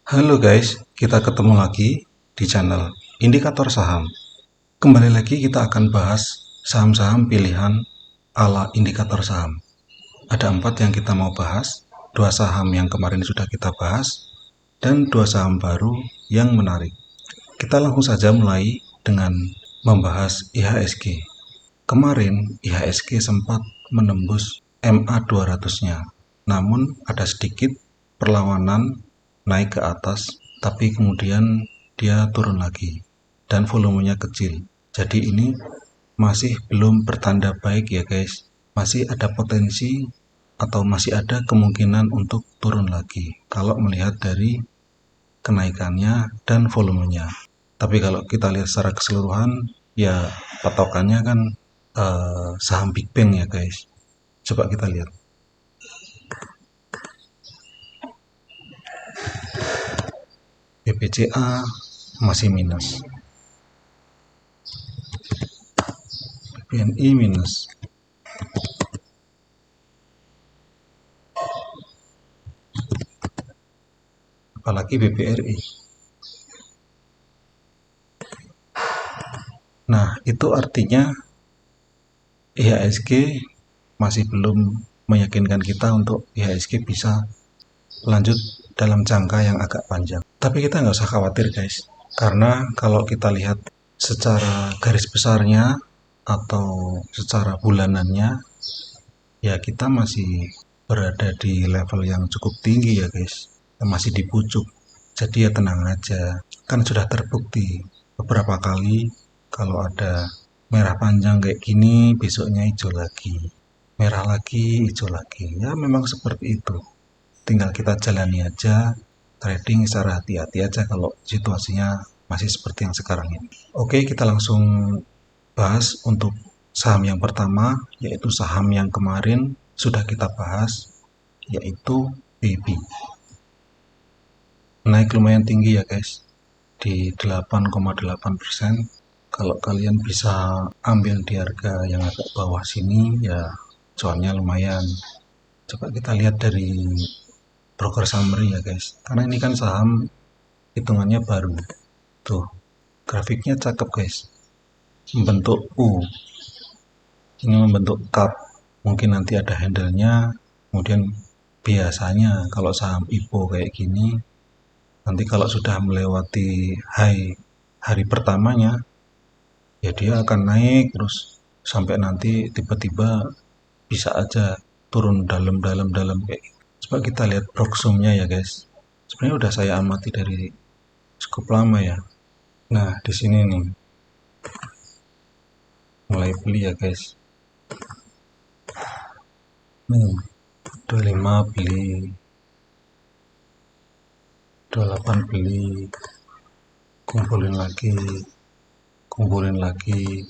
Halo guys, kita ketemu lagi di channel Indikator Saham. Kembali lagi kita akan bahas saham-saham pilihan ala indikator saham. Ada 4 yang kita mau bahas, 2 saham yang kemarin sudah kita bahas, dan 2 saham baru yang menarik. Kita langsung saja mulai dengan membahas IHSG. Kemarin IHSG sempat menembus MA 200-nya, namun ada sedikit perlawanan naik ke atas, tapi kemudian dia turun lagi dan volumenya kecil. Jadi ini masih belum bertanda baik ya guys. Masih ada potensi atau masih ada kemungkinan untuk turun lagi kalau melihat dari kenaikannya dan volumenya. Tapi kalau kita lihat secara keseluruhan, ya patokannya kan saham Big Bang ya guys. Coba kita lihat. BBCA masih minus, BNI minus, apalagi BBRI. Nah, itu artinya IHSG masih belum meyakinkan kita untuk IHSG bisa lanjut dalam jangka yang agak panjang. Tapi kita nggak usah khawatir guys, karena kalau kita lihat secara garis besarnya atau secara bulanannya, ya kita masih berada di level yang cukup tinggi ya guys, masih di pucuk. Jadi ya tenang aja, kan sudah terbukti beberapa kali kalau ada merah panjang kayak gini, besoknya hijau lagi, merah lagi, hijau lagi. Ya memang seperti itu, tinggal kita jalani aja, trading secara hati-hati aja kalau situasinya masih seperti yang sekarang ini. Oke, kita langsung bahas untuk saham yang pertama, yaitu saham yang kemarin sudah kita bahas, yaitu BB. Naik lumayan tinggi ya guys, di 8,8%. Kalau kalian bisa ambil di harga yang agak bawah sini, ya cuannya lumayan. Coba kita lihat dari broker summary ya guys, karena ini kan saham hitungannya baru. Tuh, grafiknya cakep guys, membentuk U, ini membentuk cup, mungkin nanti ada handle-nya. Kemudian biasanya kalau saham IPO kayak gini, nanti kalau sudah melewati high hari pertamanya, ya dia akan naik terus sampai nanti tiba-tiba bisa aja turun dalam kayak gitu. Coba kita lihat proxumnya ya guys. Sebenarnya udah saya amati dari cukup lama ya. Nah, di sini nih mulai beli ya guys. 25 beli, 28 beli, kumpulin lagi, kumpulin lagi,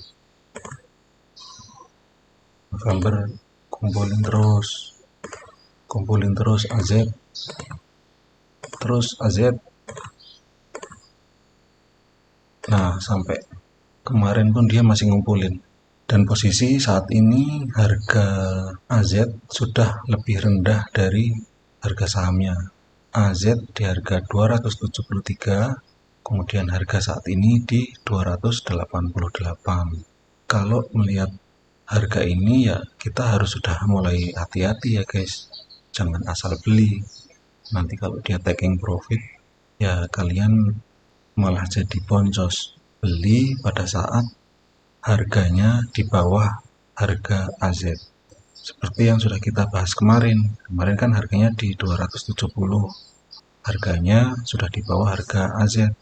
November kumpulin terus AZ, terus AZ. Nah, sampai kemarin pun dia masih ngumpulin. Dan posisi saat ini harga AZ sudah lebih rendah dari harga sahamnya. AZ di harga 273, kemudian harga saat ini di 288. Kalau melihat harga ini ya kita harus sudah mulai hati-hati ya guys. Jangan asal beli. Nanti kalau dia taking profit, ya kalian malah jadi boncos. Beli pada saat harganya di bawah harga AZ. Seperti yang sudah kita bahas kemarin. Kemarin kan harganya di 270. Harganya sudah di bawah harga AZ.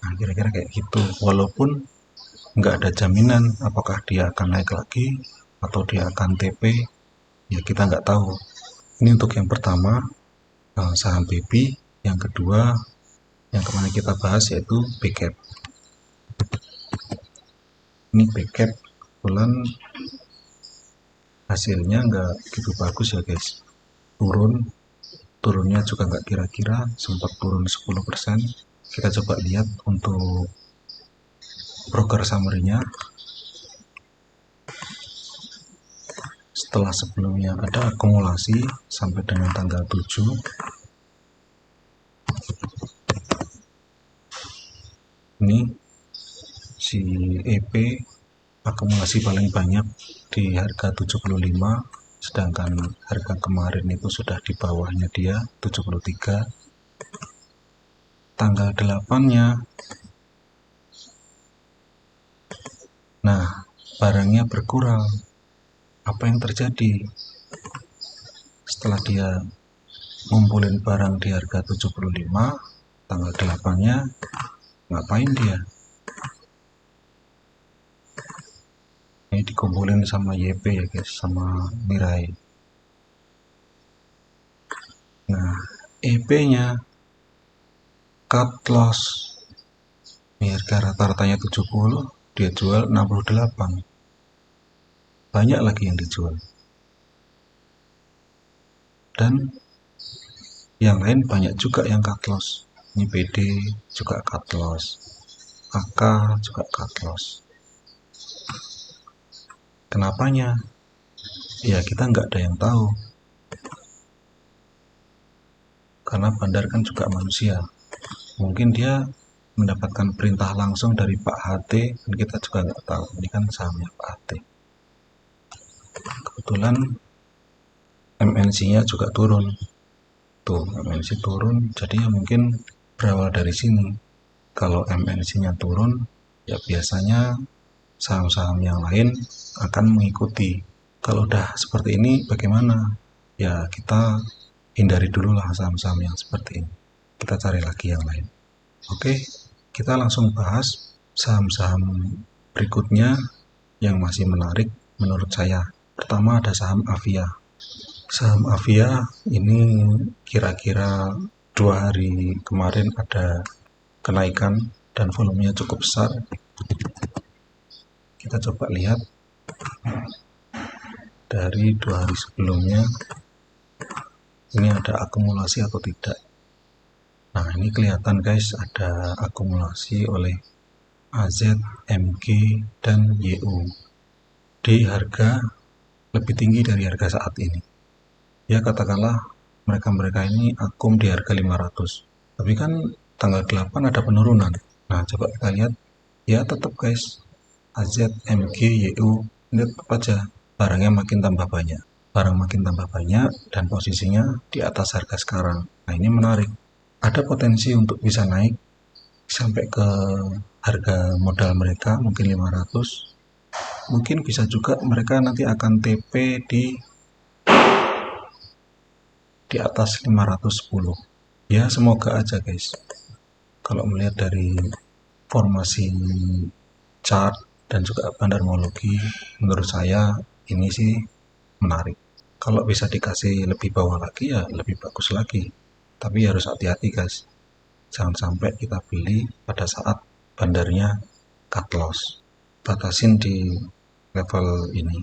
Nah, kira-kira kayak gitu. Walaupun nggak ada jaminan apakah dia akan naik lagi atau dia akan TP, ya kita nggak tahu. Ini untuk yang pertama, saham BB. Yang kedua, yang kemarin kita bahas yaitu BCAP. Ini BCAP bulan hasilnya nggak gitu bagus ya guys, turunnya juga nggak kira-kira, sempat turun 10%. Kita coba lihat untuk broker summary-nya. Setelah sebelumnya ada akumulasi sampai dengan tanggal 7, Ini si EP akumulasi paling banyak di harga 75, sedangkan harga kemarin itu sudah di bawahnya dia 73. Tanggal 8-nya, nah barangnya berkurang. Apa yang terjadi? Setelah dia ngumpulin barang di harga 75, tanggal 8-nya ngapain dia? Ini dikumpulin sama YP ya guys, sama Mirai. Nah, EP-nya cut loss. Ini harga rata-ratanya 70, dia jual 68. Banyak lagi yang dijual. Dan yang lain banyak juga yang cut loss. Ini BD juga cut loss. AK juga cut loss. Kenapanya? Ya kita nggak ada yang tahu. Karena bandar kan juga manusia. Mungkin dia mendapatkan perintah langsung dari Pak HT, dan kita juga nggak tahu. Ini kan sahamnya Pak HT. Kebetulan MNC-nya juga turun. Tuh, MNC turun, jadi ya mungkin berawal dari sini. Kalau MNC-nya turun, ya biasanya saham-saham yang lain akan mengikuti. Kalau udah seperti ini bagaimana? Ya kita hindari dulu lah saham-saham yang seperti ini. Kita cari lagi yang lain. Oke, kita langsung bahas saham-saham berikutnya yang masih menarik menurut saya. Pertama ada saham Avia. Saham Avia ini kira-kira 2 hari kemarin ada kenaikan dan volumenya cukup besar. Kita coba lihat dari 2 hari sebelumnya, ini ada akumulasi atau tidak. Nah ini kelihatan guys, ada akumulasi oleh AZ, MG, dan YU di harga lebih tinggi dari harga saat ini. Ya katakanlah mereka-mereka ini akum di harga 500, tapi kan tanggal 8 ada penurunan. Nah coba kita lihat, ya tetap guys, AZ, MG, YU ini tetap aja barangnya makin tambah banyak. Barang makin tambah banyak dan posisinya di atas harga sekarang. Nah ini menarik. Ada potensi untuk bisa naik sampai ke harga modal mereka mungkin 500. Mungkin bisa juga mereka nanti akan TP di atas 510. Ya semoga aja guys. Kalau melihat dari formasi chart dan juga bandarmologi, menurut saya ini sih menarik. Kalau bisa dikasih lebih bawah lagi ya lebih bagus lagi. Tapi harus hati-hati guys. Jangan sampai kita beli pada saat bandarnya cut loss. Batasin di level ini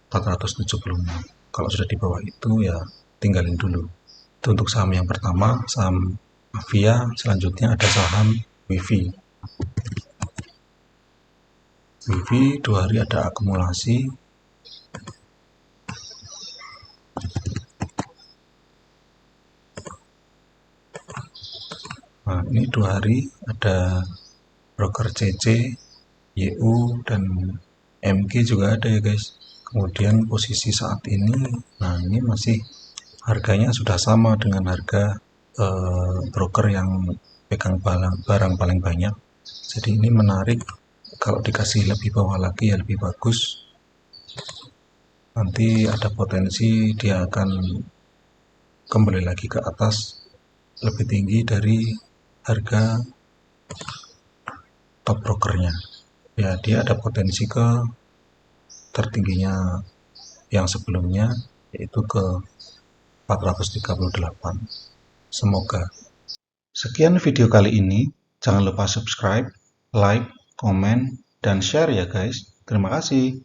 476. Kalau sudah di bawah itu ya tinggalin dulu. Itu untuk saham yang pertama, saham Avia. Selanjutnya ada saham Wifi. Wifi 2 hari ada akumulasi. Nah ini 2 hari ada broker CC, YU, dan MG juga ada ya guys. Kemudian posisi saat ini, nah ini masih harganya sudah sama dengan harga broker yang pegang barang paling banyak. Jadi ini menarik. Kalau dikasih lebih bawah lagi ya lebih bagus. Nanti ada potensi dia akan kembali lagi ke atas lebih tinggi dari harga top brokernya. Ya dia ada potensi ke tertingginya yang sebelumnya, yaitu ke 438. Semoga. Sekian video kali ini. Jangan lupa subscribe, like, komen, dan share ya guys. Terima kasih.